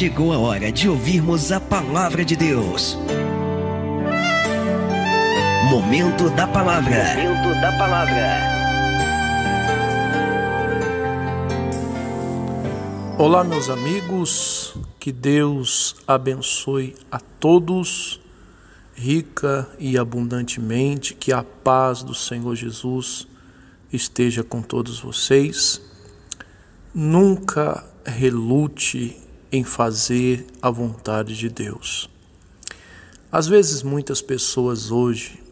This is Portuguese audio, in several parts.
chegou a hora de ouvirmos a palavra de Deus. Momento da palavra. Momento da palavra. Olá, meus amigos, que Deus abençoe a todos, rica e abundantemente, que a paz do Senhor Jesus esteja com todos vocês. Nunca relute em fazer a vontade de Deus. Às vezes, muitas pessoas hoje,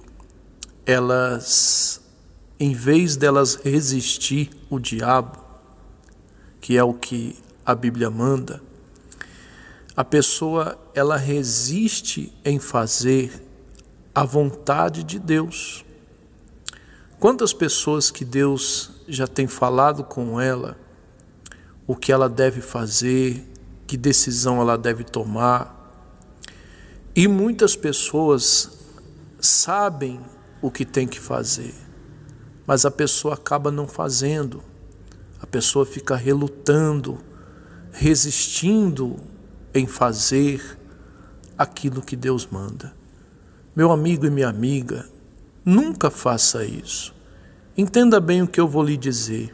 elas, em vez delas resistir o diabo, que é o que a Bíblia manda, a pessoa, ela resiste em fazer a vontade de Deus. Quantas pessoas que Deus já tem falado com ela, o que ela deve fazer, que decisão ela deve tomar, e muitas pessoas sabem o que tem que fazer, mas a pessoa acaba não fazendo, a pessoa fica relutando, resistindo em fazer aquilo que Deus manda. Meu amigo e minha amiga, nunca faça isso. Entenda bem o que eu vou lhe dizer.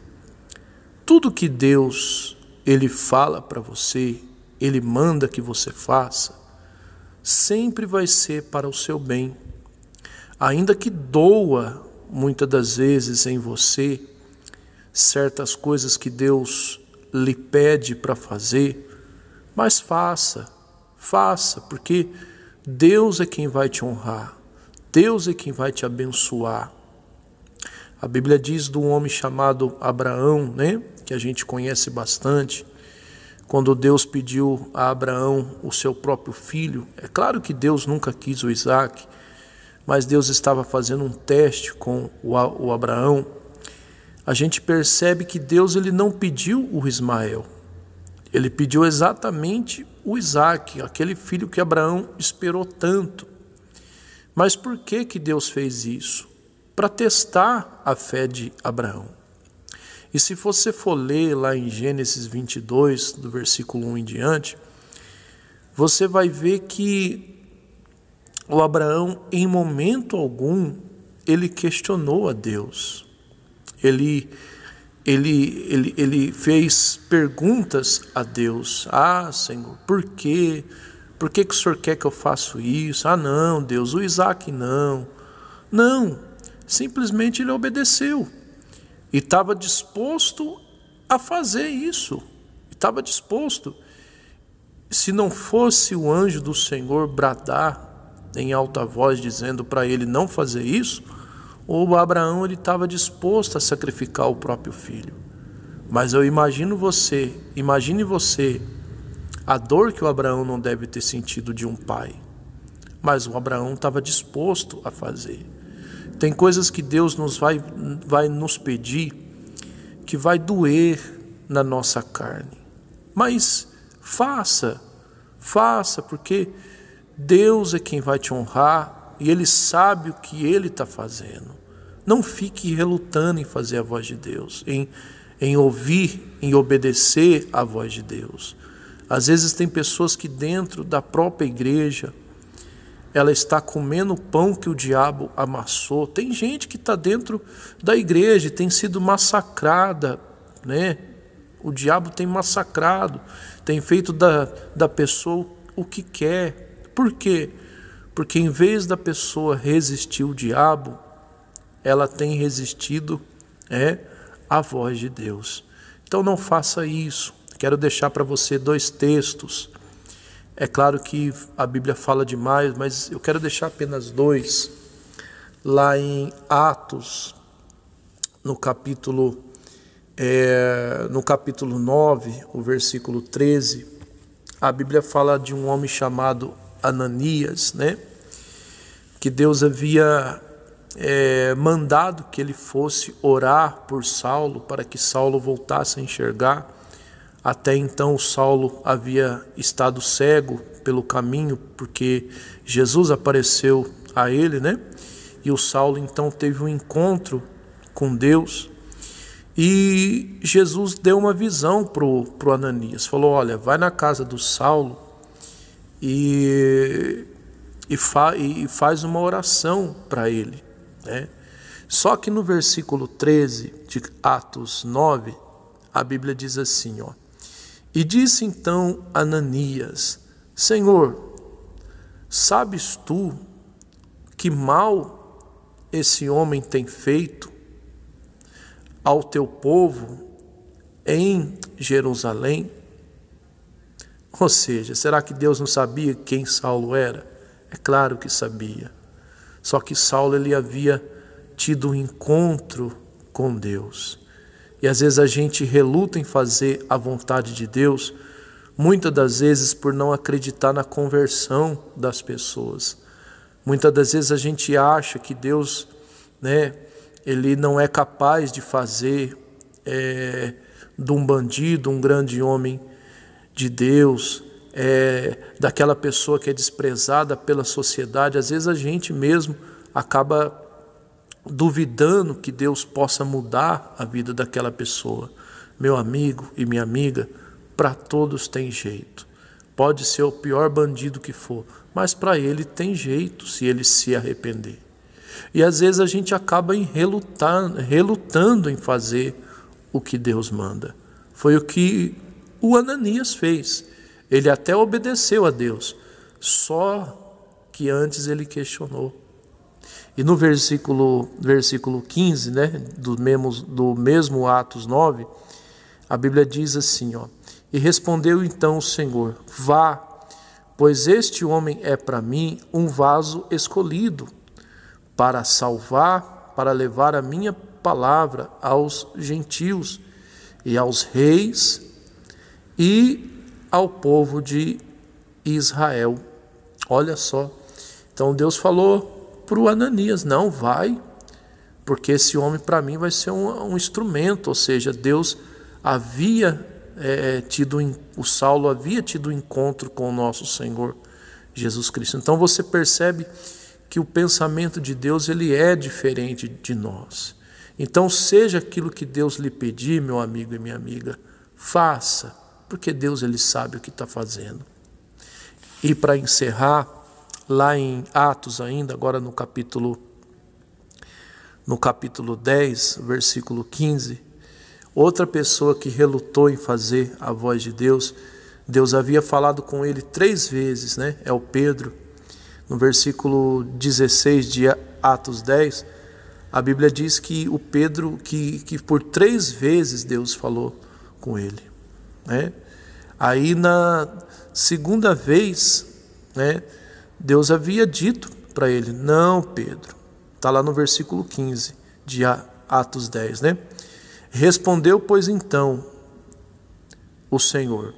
Tudo que Deus, Ele fala para você, Ele manda que você faça, sempre vai ser para o seu bem. Ainda que doa, muitas das vezes em você, certas coisas que Deus lhe pede para fazer, mas faça, porque Deus é quem vai te honrar, Deus é quem vai te abençoar. A Bíblia diz do homem chamado Abraão, né, que a gente conhece bastante, quando Deus pediu a Abraão o seu próprio filho. É claro que Deus nunca quis o Isaac, mas Deus estava fazendo um teste com o Abraão. A gente percebe que Deus, ele não pediu o Ismael, ele pediu exatamente o Isaac, aquele filho que Abraão esperou tanto. Mas por que Deus fez isso? Para testar a fé de Abraão. E se você for ler lá em Gênesis 22, do versículo 1 em diante, você vai ver que o Abraão, em momento algum, ele questionou a Deus. Ele fez perguntas a Deus. Ah, Senhor, por quê? Por que o Senhor quer que eu faça isso? Ah, não, Deus, o Isaac não. Não, simplesmente ele obedeceu. E estava disposto a fazer isso. Estava disposto. Se não fosse o anjo do Senhor bradar em alta voz, dizendo para ele não fazer isso, o Abraão estava disposto a sacrificar o próprio filho. Mas eu imagine você, a dor que o Abraão não deve ter sentido de um pai. Mas o Abraão estava disposto a fazer. Tem coisas que Deus vai nos pedir que vai doer na nossa carne. Mas faça, porque Deus é quem vai te honrar e Ele sabe o que Ele está fazendo. Não fique relutando em fazer a voz de Deus, em ouvir, em obedecer a voz de Deus. Às vezes tem pessoas que dentro da própria igreja, ela está comendo o pão que o diabo amassou. Tem gente que está dentro da igreja e tem sido massacrada, né? O diabo tem massacrado, tem feito da pessoa o que quer. Por quê? Porque em vez da pessoa resistir o diabo, ela tem resistido à voz de Deus. Então não faça isso. Quero deixar para você 2 textos. É claro que a Bíblia fala demais, mas eu quero deixar apenas 2. Lá em Atos, no capítulo 9, o versículo 13, a Bíblia fala de um homem chamado Ananias, né? Que Deus havia mandado que ele fosse orar por Saulo, para que Saulo voltasse a enxergar. Até então Saulo havia estado cego pelo caminho, porque Jesus apareceu a ele, né? E o Saulo então teve um encontro com Deus. E Jesus deu uma visão pro Ananias. Falou, olha, vai na casa do Saulo e faz uma oração para ele, né? Só que no versículo 13 de Atos 9, a Bíblia diz assim, ó: e disse então Ananias, Senhor, sabes tu que mal esse homem tem feito ao teu povo em Jerusalém? Ou seja, será que Deus não sabia quem Saulo era? É claro que sabia. Só que Saulo, ele havia tido um encontro com Deus. E às vezes a gente reluta em fazer a vontade de Deus, muitas das vezes por não acreditar na conversão das pessoas. Muitas das vezes a gente acha que Deus, né, ele não é capaz de fazer de um bandido um grande homem de Deus, daquela pessoa que é desprezada pela sociedade. Às vezes a gente mesmo acaba duvidando que Deus possa mudar a vida daquela pessoa. Meu amigo e minha amiga, para todos tem jeito. Pode ser o pior bandido que for, mas para ele tem jeito se ele se arrepender. E às vezes a gente acaba relutando em fazer o que Deus manda. Foi o que o Ananias fez. Ele até obedeceu a Deus, só que antes ele questionou. E no versículo 15, né, do mesmo Atos 9, a Bíblia diz assim, ó: e respondeu então o Senhor, vá, pois este homem é para mim um vaso escolhido, para salvar, para levar a minha palavra aos gentios e aos reis e ao povo de Israel. Olha só, então Deus falou para o Ananias, não, vai, porque esse homem para mim vai ser um instrumento. Ou seja, Deus havia o Saulo havia tido um encontro com o nosso Senhor Jesus Cristo. Então você percebe que o pensamento de Deus, ele é diferente de nós. Então seja aquilo que Deus lhe pedir, meu amigo e minha amiga, faça, porque Deus, ele sabe o que está fazendo. E para encerrar, lá em Atos ainda, agora no capítulo 10, versículo 15, outra pessoa que relutou em fazer a voz de Deus, Deus havia falado com ele 3 vezes, né? É o Pedro. No versículo 16 de Atos 10, a Bíblia diz que o Pedro, que por 3 vezes Deus falou com ele, né? Aí na segunda vez, né, Deus havia dito para ele, não, Pedro, está lá no versículo 15 de Atos 10, né? Respondeu, pois então, o Senhor,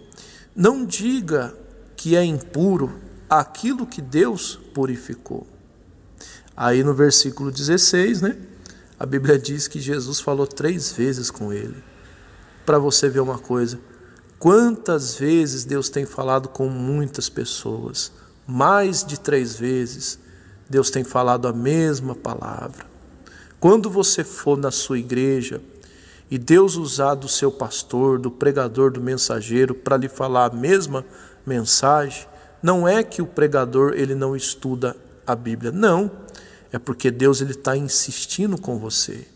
não diga que é impuro aquilo que Deus purificou. Aí no versículo 16, né, a Bíblia diz que Jesus falou 3 vezes com ele. Para você ver uma coisa, quantas vezes Deus tem falado com muitas pessoas, mais de 3 vezes, Deus tem falado a mesma palavra. Quando você for na sua igreja e Deus usar do seu pastor, do pregador, do mensageiro para lhe falar a mesma mensagem, não é que o pregador ele não estuda a Bíblia, não. É porque Deus ele está insistindo com você.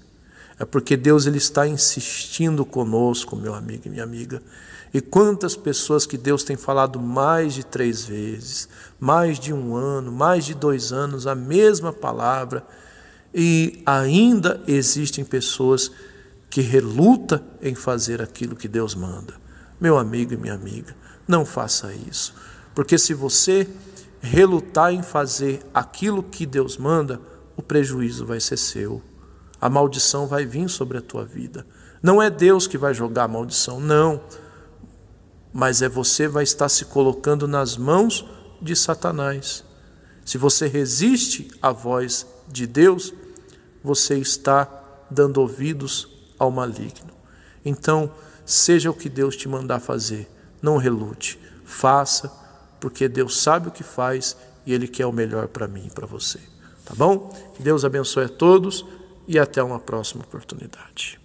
É porque Deus ele está insistindo conosco, meu amigo e minha amiga. E quantas pessoas que Deus tem falado mais de 3 vezes, mais de 1 ano, mais de 2 anos, a mesma palavra, e ainda existem pessoas que relutam em fazer aquilo que Deus manda. Meu amigo e minha amiga, não faça isso, porque se você relutar em fazer aquilo que Deus manda, o prejuízo vai ser seu. A maldição vai vir sobre a tua vida. Não é Deus que vai jogar a maldição, não. Mas você vai estar se colocando nas mãos de Satanás. Se você resiste à voz de Deus, você está dando ouvidos ao maligno. Então, seja o que Deus te mandar fazer, não relute, faça, porque Deus sabe o que faz e Ele quer o melhor para mim e para você. Tá bom? Que Deus abençoe a todos e até uma próxima oportunidade.